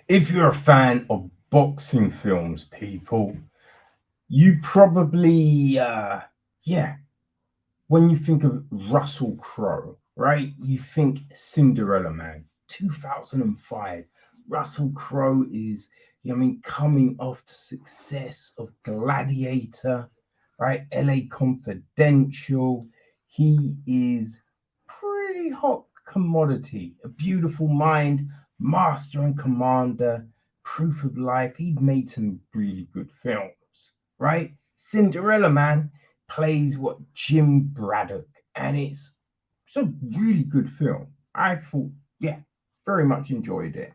If you're a fan of boxing films, people, you probably, yeah, when you think of Russell Crowe, right? You think Cinderella Man, 2005. Russell Crowe is, coming off the success of Gladiator, right? LA Confidential. He is pretty hot commodity. A Beautiful Mind, Master and Commander, Proof of Life. He made some really good films, right? Cinderella Man plays what Jim Braddock, and it's a really good film. I thought, yeah, very much enjoyed it.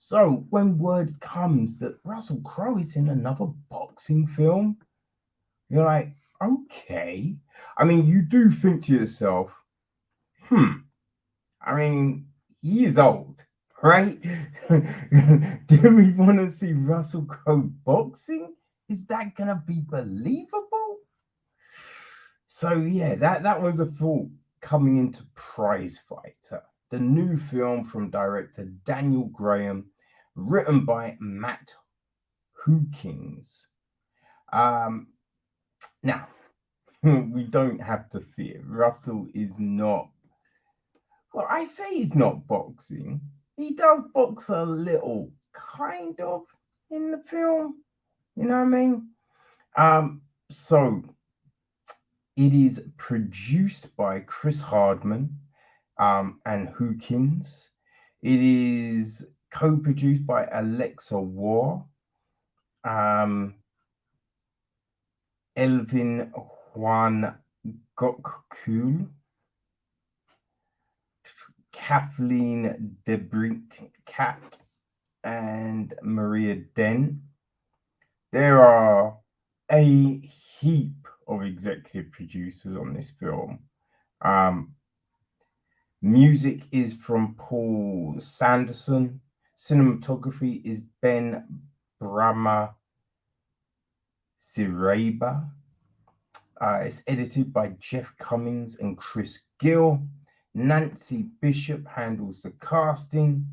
So when word comes that Russell Crowe is in another boxing film, you're like, okay. You do think to yourself, hmm. I mean, he is old, right? Do we want to see Russell Crowe boxing? Is that gonna be believable? So yeah, that was a thought coming into Prizefighter, the new film from director Daniel Graham, written by Matt Hookings. Um, Now we don't have to fear. Russell is not. Well, I say he's not boxing. He does box a little, kind of, in the film. You know what I mean? So it is produced by Chris Hardman and Hookins. It is co-produced by Alexa War, um, Elvin Juan Gokkul, Kathleen DeBrink-Cat, and Maria Dent. There are a heap of executive producers on this film. Um, Music is from Paul Sanderson. Cinematography is Ben Brahma Sireba. It's edited by Jeff Cummings and Chris Gill. Nancy Bishop handles the casting.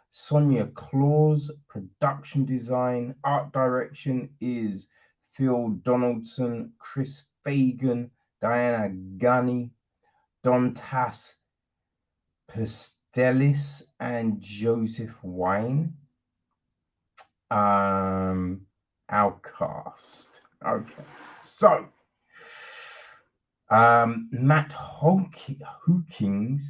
Sonia Claus, production design. Art direction is Phil Donaldson, Chris Fagan, Diana Gunny, Don Tass Pastelis, and Joseph Wayne. Outcast. Okay, so Matt Hookings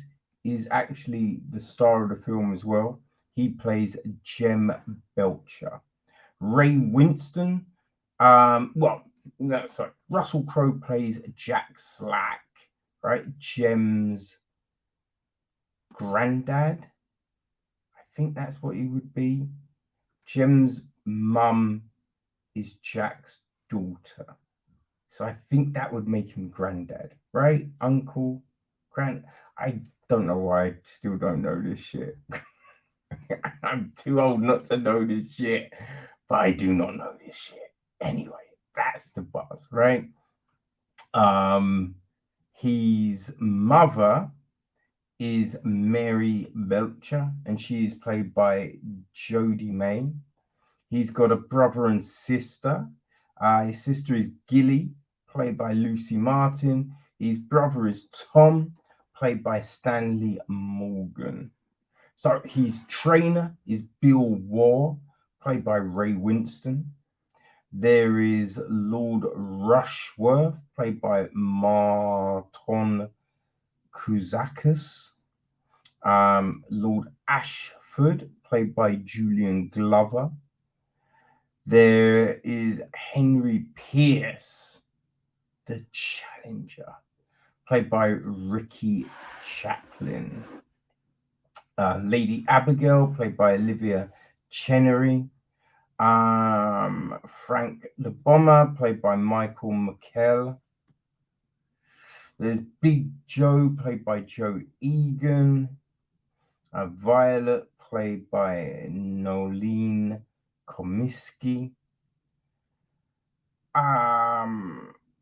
is actually the star of the film as well. He plays Jem Belcher. Ray Winston, well, no, sorry. Russell Crowe plays Jack Slack, right? Jem's granddad. I think that's what he would be. Jem's mum is Jack's daughter. So I think that would make him granddad, right? Uncle, I don't know why I still don't know this shit. I'm too old not to know this shit, but I do not know this shit. Anyway, that's the buzz, right? Um, his mother is Mary Belcher, and she is played by Jodie May. He's got a brother and sister. His sister is Gilly, played by Lucy Martin. His brother is Tom, played by Stanley Morgan. So his trainer is Bill Waugh, played by Ray Winston. There is Lord Rushworth, played by Marton Kouzakis. Lord Ashford, played by Julian Glover. There is Henry Pierce, the Challenger, played by Ricky Chaplin. Lady Abigail, played by Olivia Chenery. Frank the Bomber, played by Michael McKell. There's Big Joe, played by Joe Egan. Violet, played by Nolene Comiskey.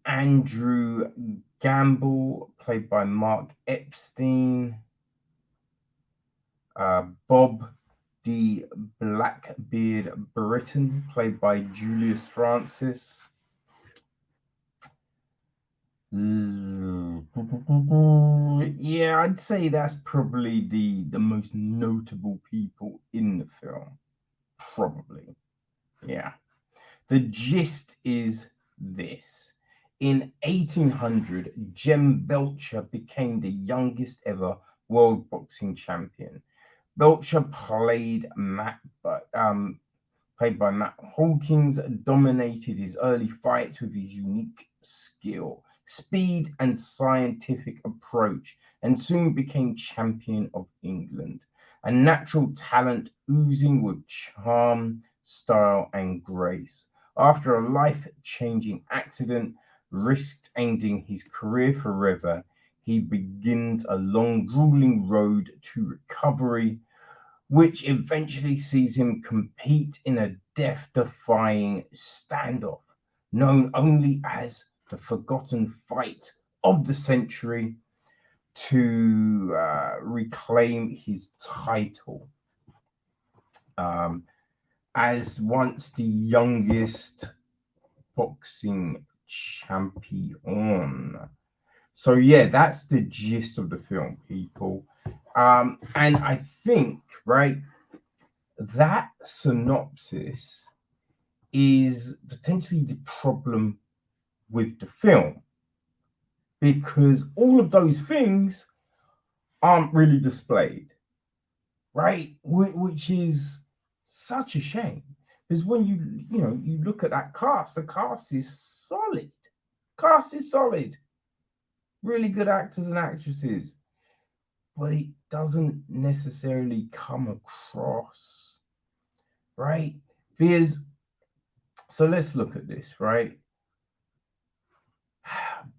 Andrew Gamble, played by Mark Epstein. Bob the Blackbeard Briton, played by Julius Francis. Yeah, I'd say that's probably the most notable people in the film. Probably. Yeah. The gist is this. In 1800, Jem Belcher became the youngest ever world boxing champion. Belcher played by Matt Hookings, dominated his early fights with his unique skill, speed, and scientific approach, and soon became champion of England. A natural talent oozing with charm, style, and grace. After a life changing accident, risked ending his career forever, he begins a long, grueling road to recovery, which eventually sees him compete in a death-defying standoff known only as the forgotten fight of the century to reclaim his title um, as once the youngest boxing champion. So yeah, that's the gist of the film, people. And I think, right, that synopsis is potentially the problem with the film because all of those things aren't really displayed, right? Which is such a shame because when you look at that cast, the cast is solid. Cast is solid, really good actors and actresses, but it doesn't necessarily come across, right? Because so let's look at this, right?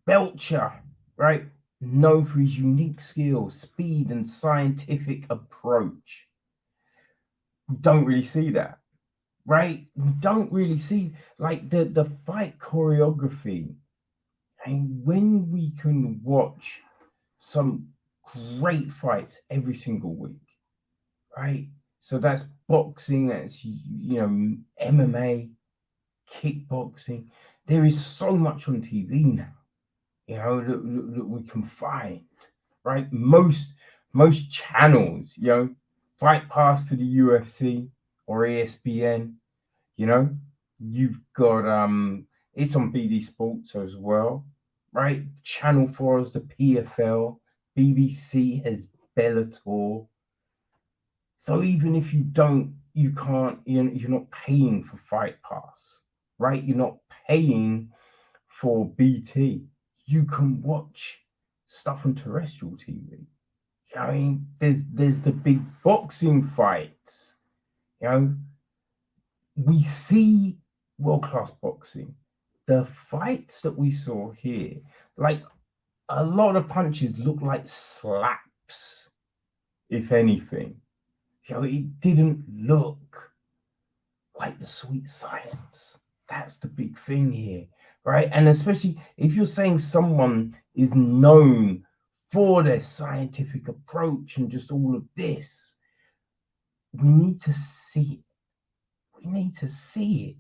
Belcher, right? Known for his unique skill, speed, and scientific approach. We don't really see that, right? We don't really see like the fight choreography. And when we can watch some great fights every single week, right? So that's boxing, that's MMA, kickboxing. There is so much on TV now, that we can find, right? Most channels, Fight Pass for the UFC or ESPN, you know, you've got it's on BD Sports as well, right? Channel 4 is the PFL, BBC has Bellator. So even if you can't, you're not paying for Fight Pass, right? You're not paying for BT. You can watch stuff on terrestrial TV. I mean, there's the big boxing fights. We see world-class boxing. The fights that we saw here, like a lot of punches look like slaps, if anything. It didn't look like the sweet science. That's the big thing here, right? And especially if you're saying someone is known for their scientific approach and just all of this, we need to see it. We need to see it.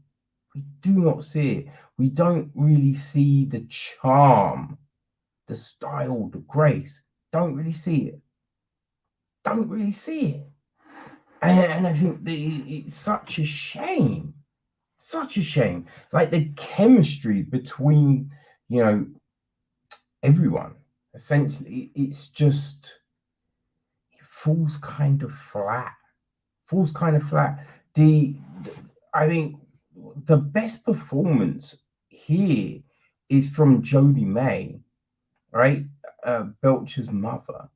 We do not see it. We don't really see the charm, the style, the grace. Don't really see it. Don't really see it. And I think it's such a shame. Such a shame. Like the chemistry between, everyone. Essentially, it's just it falls kind of flat. Falls kind of flat. I think the best performance here is from Jodie May, right? Belcher's mother.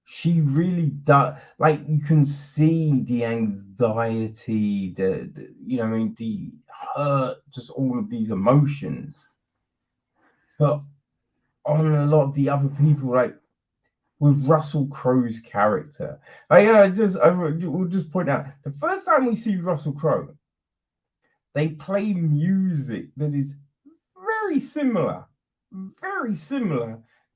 She really does, like, you can see the anxiety, the hurt, just all of these emotions. But on a lot of the other people, like with Russell Crowe's character, I will just point out the first time we see Russell Crowe, they play music that is very similar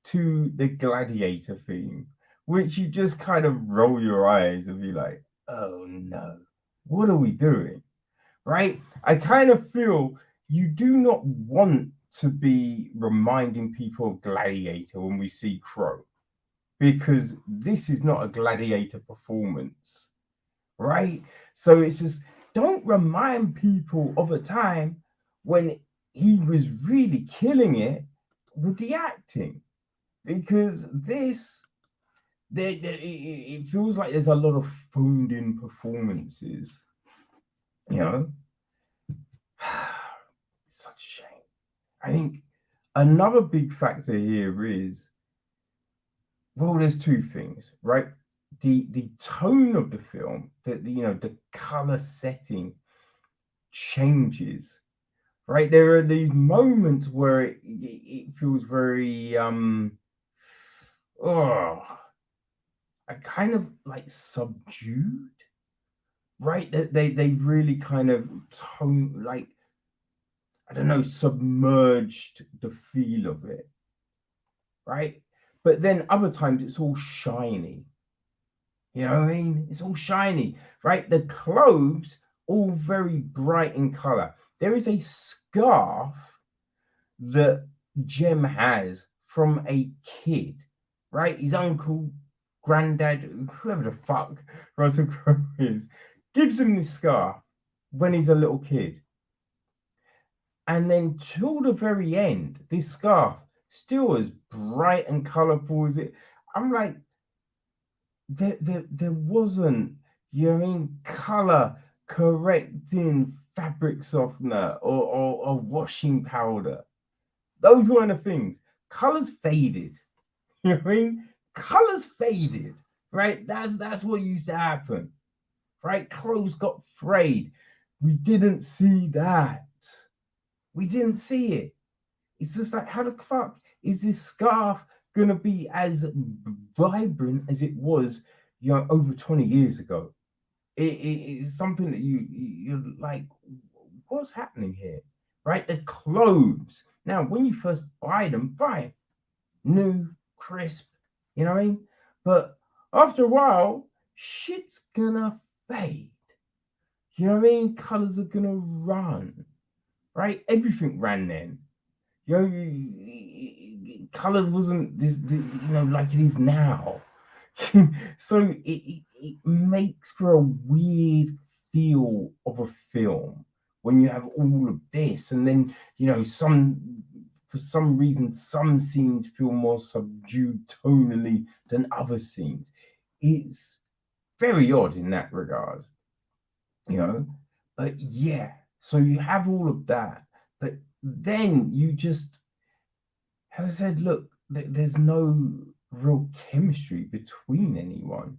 to the Gladiator theme, which you just kind of roll your eyes and be like, oh no, what are we doing? Right? I kind of feel you do not want to be reminding people of Gladiator when we see Crow, because this is not a Gladiator performance, right? So it's just don't remind people of a time when he was really killing it with the acting, because it feels like there's a lot of phoned in performances, you know. Such a shame. I think another big factor here is, well, there's two things, right? The tone of the film, the color setting changes, right? There are these moments where it feels very oh, kind of like subdued, right? They really kind of tone, like, I don't know, submerged the feel of it, right? But then other times it's all shiny. You know what I mean? It's all shiny, right? The clothes all very bright in color. There is a scarf that Jem has from a kid, right? His uncle, granddad, whoever the fuck Russell Crowe is, gives him this scarf when he's a little kid. And then till the very end, this scarf still as bright and colorful as it. I'm like, there wasn't, you know what I mean, color correcting fabric softener or washing powder. Those weren't the things. Colors faded. You know what I mean? Colors faded. Right? That's what used to happen. Right? Clothes got frayed. We didn't see that. We didn't see it. It's just like, how the fuck is this scarf gonna be as vibrant as it was, over 20 years ago? It's something that you're like, what's happening here, right? The clothes. Now, when you first buy them, fine, new, crisp, you know what I mean? But after a while, shit's gonna fade. You know what I mean? Colors are gonna run, right? Everything ran then. You know, color wasn't like it is now. So it makes for a weird feel of a film when you have all of this, and then for some reason some scenes feel more subdued tonally than other scenes. It's very odd in that regard, you know. But yeah, so you have all of that, but then you just, as I said, look, there's no real chemistry between anyone.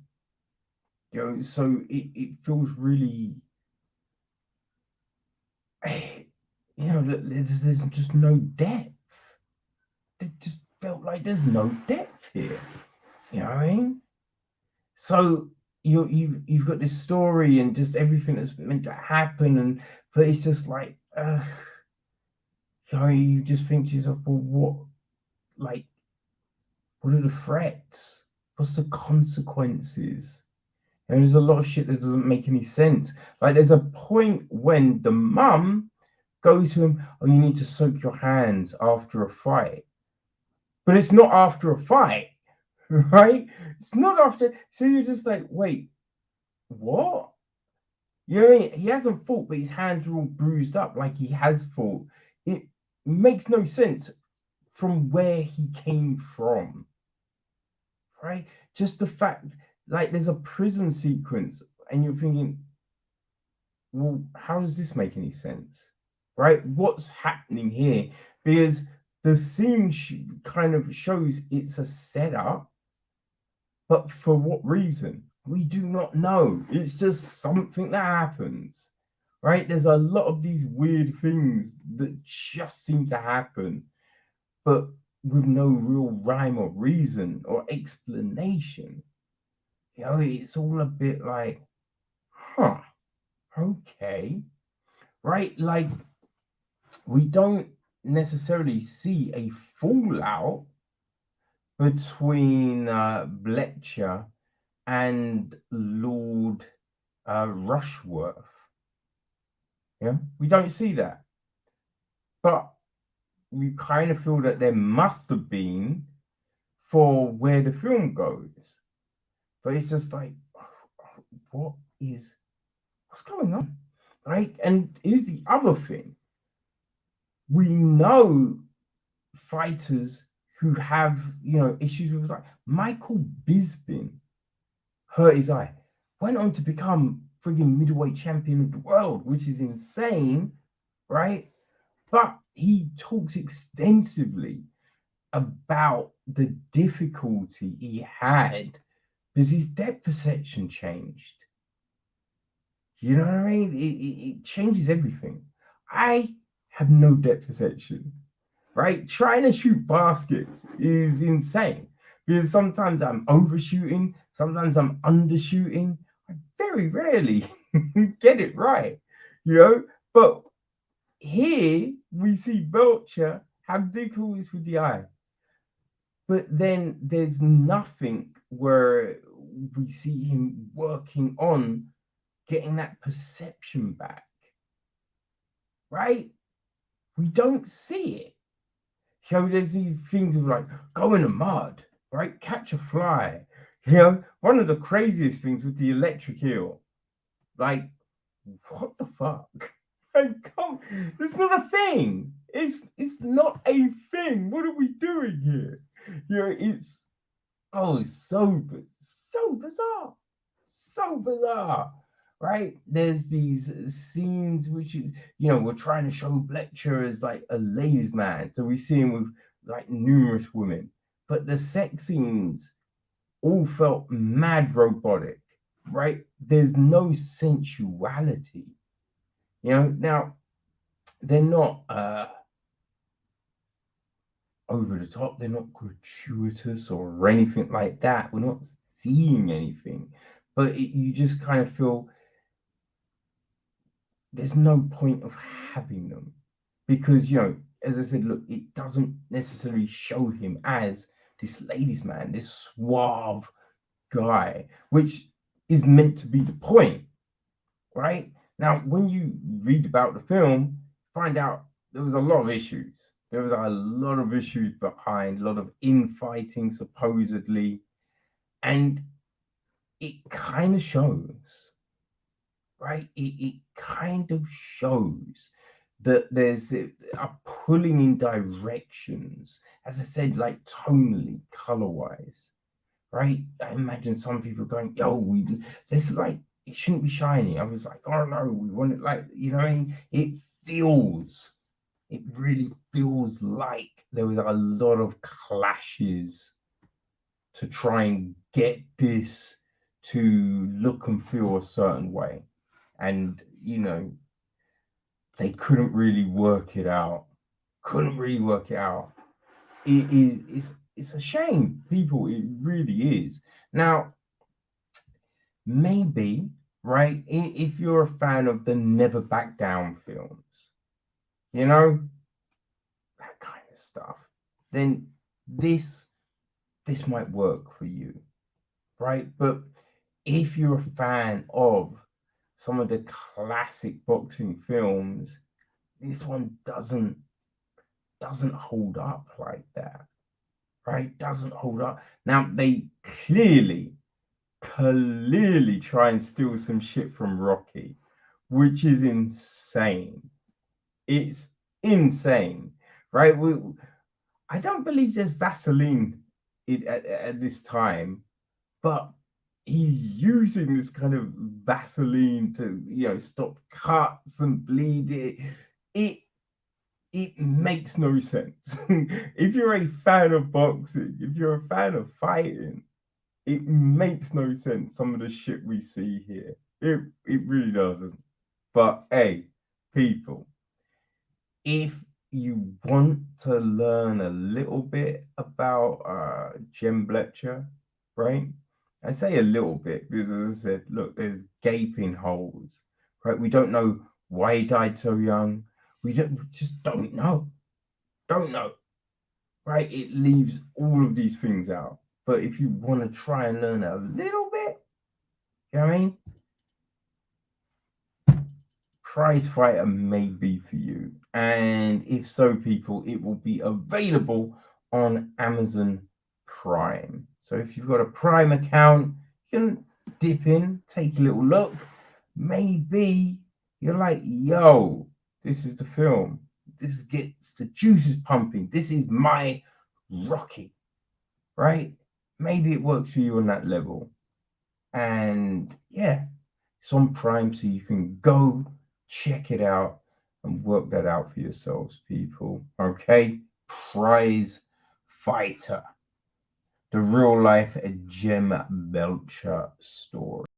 So it feels really, there's just no depth. It just felt like there's no depth here. You know what I mean? So you've got this story and just everything that's meant to happen, but it's just like, you just think to yourself, well, like, what are the threats? What's the consequences? And there's a lot of shit that doesn't make any sense. Like, there's a point when the mum goes to him, oh, you need to soak your hands after a fight. But it's not after a fight, right? It's not after. So you're just like, wait, what? You know what I mean? He hasn't fought, but his hands are all bruised up like he has fought. It makes no sense from where he came from, right? Just the fact, like, there's a prison sequence, and you're thinking, well, how does this make any sense, right? What's happening here? Because the scene kind of shows it's a setup, but for what reason? We do not know. It's just something that happens, right? There's a lot of these weird things that just seem to happen, but with no real rhyme or reason or explanation. It's all a bit like, huh, okay, right? Like, we don't necessarily see a fallout between Belcher and Lord. Rushworth. Yeah, we don't see that, but we kind of feel that there must have been for where the film goes. But it's just like, what is what's going on, right? And here's the other thing: we know fighters who have issues with, like Michael Bisping hurt his eye, went on to become frigging middleweight champion of the world, which is insane, right? But he talks extensively about the difficulty he had because his depth perception changed. You know what I mean? It changes everything. I have no depth perception, right? Trying to shoot baskets is insane because sometimes I'm overshooting, sometimes I'm undershooting. I very rarely get it right, you know? But here we see Belcher have difficulties with the eye. But then there's nothing where we see him working on getting that perception back, right? We don't see it. So there's these things of like go in the mud, right? Catch a fly. One of the craziest things with the electric eel. Like, what the fuck? Like, come, it's not a thing. It's not a thing. What are we doing here? It's it's so bizarre, so bizarre, right? There's these scenes which is we're trying to show Belcher as like a ladies' man, so we see him with like numerous women, but the sex scenes all felt mad robotic, right? There's no sensuality, Now they're not over the top, they're not gratuitous or anything like that. We're not seeing anything, but you just kind of feel there's no point of having them because as I said, look, it doesn't necessarily show him as this ladies' man, this suave guy, which is meant to be the point, right? Now, when you read about the film, find out there was a lot of issues. There was a lot of issues behind, a lot of infighting, supposedly, and it kind of shows, right? It kind of shows that there's a pulling in directions, as I said, like tonally, color wise, right? I imagine some people going, yo, this is like, it shouldn't be shiny. I was like, oh no, we want it like, it feels, it really feels like there was a lot of clashes to try and get this to look and feel a certain way. And, they couldn't really work it out. Couldn't really work it out. It's a shame, people. It really is. Now, maybe, right, if you're a fan of the Never Back Down films, that kind of stuff, then this might work for you, right? But if you're a fan of some of the classic boxing films, this one doesn't hold up like that, right? Doesn't hold up. Now they clearly try and steal some shit from Rocky, which is insane. It's insane, right? I don't believe there's Vaseline at this time, but he's using this kind of Vaseline to stop cuts and bleed. It makes no sense. If you're a fan of boxing, if you're a fan of fighting, it makes no sense. Some of the shit we see here, it really doesn't. But hey, people, if you want to learn a little bit about Jem Belcher, right? I say a little bit because, as I said, look, there's gaping holes, right? We don't know why he died so young. We just don't know. Don't know, right? It leaves all of these things out. But if you want to try and learn a little bit, you know what I mean? Prizefighter may be for you. And if so, people, it will be available on Amazon Prime. So if you've got a Prime account, you can dip in, take a little look. Maybe you're like, yo, this is the film. This gets the juices pumping. This is my Rocky, right? Maybe it works for you on that level. And yeah, it's on Prime, so you can go check it out and work that out for yourselves, people. Okay? Prize Fighter, the real life Jem Belcher story.